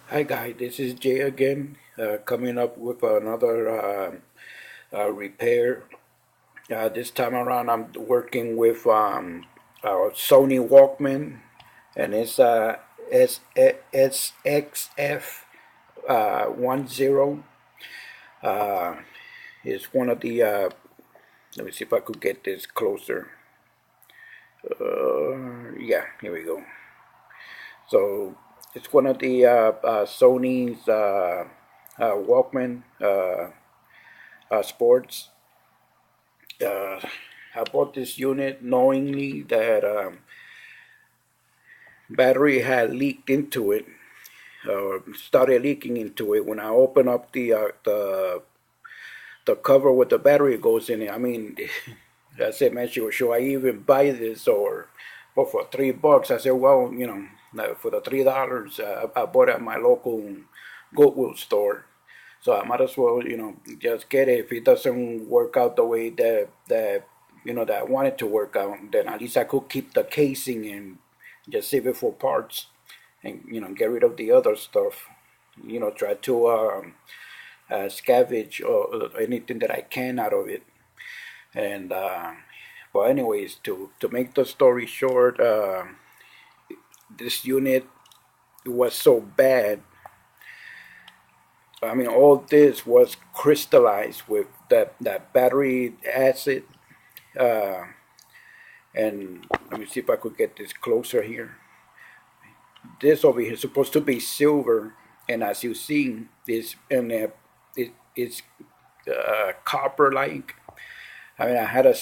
Hi guys, this is Jay again, coming up with another repair. This time around, I'm working with Sony Walkman, and it's SXF10. Uh, it's one of the. Let me see if I could get this closer. Yeah, here we go. So it's one of the Sony's Walkman sports. Uh, I bought this unit knowingly that battery had leaked into it, or started leaking into it. When I open up the cover with the battery goes in it, I mean, I said, man, should I even buy this or? But for $3, I said, well, for the $3, I bought it at my local Goodwill store. So I might as well, just get it. If it doesn't work out the way that I want it to work out, then at least I could keep the casing and just save it for parts, and get rid of the other stuff. Try to scavenge or anything that I can out of it. And but anyways, to make the story short, this unit was so bad. I mean, all this was crystallized with that battery acid. Uh, and let me see if I could get this closer here. This over here is supposed to be silver, and as you see, it's copper-like. I mean, I had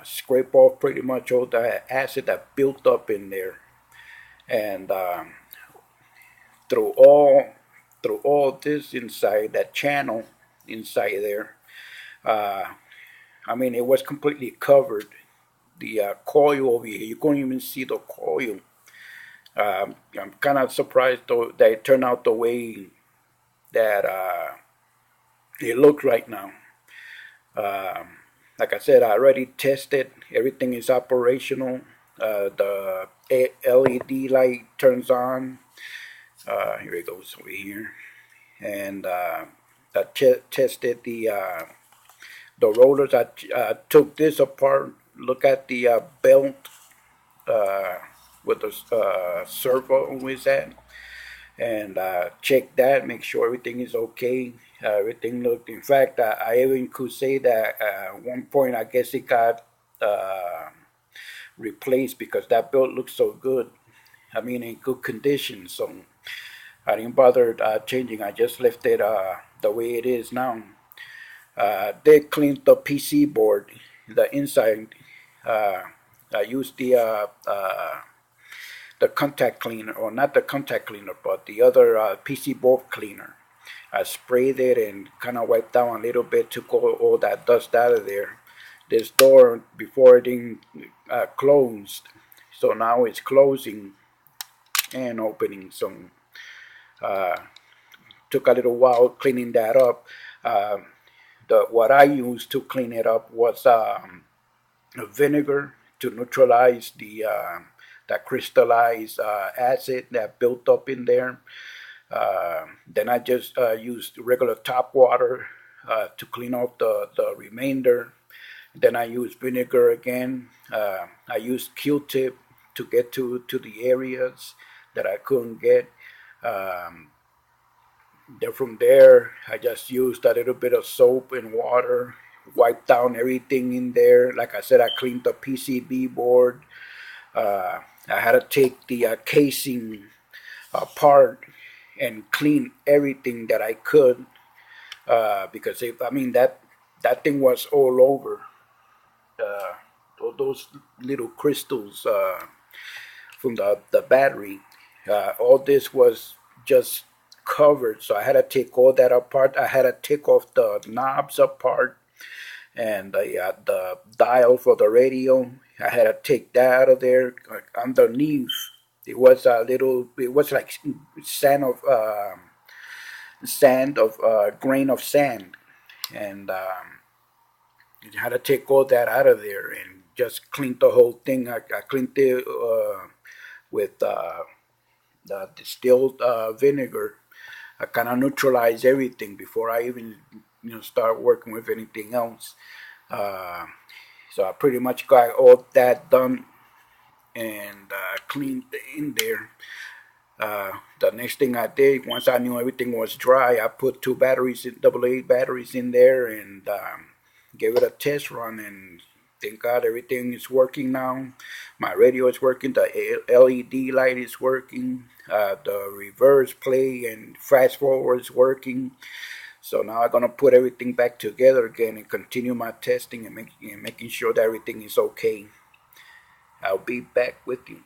scrape off pretty much all the acid that built up in there, and through all through all this inside that channel inside there, uh, I mean, it was completely covered. The coil over here, you couldn't even see the coil. I'm kind of surprised though that it turned out the way that it looks right now. Um, like I said, I already tested. Everything is operational. The LED light turns on. Here it goes over here, and I tested the rollers. I took this apart. Look at the belt uh, with the servo is at, and check that. Make sure everything is okay. Everything looked. In fact, I even could say that at one point I guess it got uh, replaced because that belt looked so good. I mean, in good condition. So I didn't bother changing. I just left it the way it is now. They cleaned the PC board, the inside. Uh, I used the contact cleaner, or not the contact cleaner, but the other PC board cleaner. I sprayed it and kind of wiped down a little bit, took all that dust out of there. This door before it didn't closed, so now it's closing and opening. So uh, took a little while cleaning that up. Uh, what I used to clean it up was vinegar to neutralize the that crystallized acid that built up in there. Then I just used regular tap water to clean off the remainder. Then I used vinegar again. I used Q-tip to get to the areas that I couldn't get. Um, then from there, I just used a little bit of soap and water, wiped down everything in there. Like I said, I cleaned the PCB board. I had to take the casing apart and clean everything that I could because I mean that thing was all over. Those little crystals from the battery. All this was just covered, so I had to take all that apart. I had to take off the knobs apart and the dial for the radio. I had to take that out of there. Underneath, it was a little. It was like sand of grain of sand, and I had to take all that out of there and just clean the whole thing. I cleaned it with the distilled vinegar. I kind of neutralize everything before I even start working with anything else. Uh, so I pretty much got all that done and cleaned in there. The next thing I did, once I knew everything was dry, I put two batteries, AA batteries in there, and gave it a test run. And thank God everything is working now. My radio is working. The LED light is working. The reverse play and fast forward is working. So now I'm gonna put everything back together again and continue my testing and making sure that everything is okay. I'll be back with you.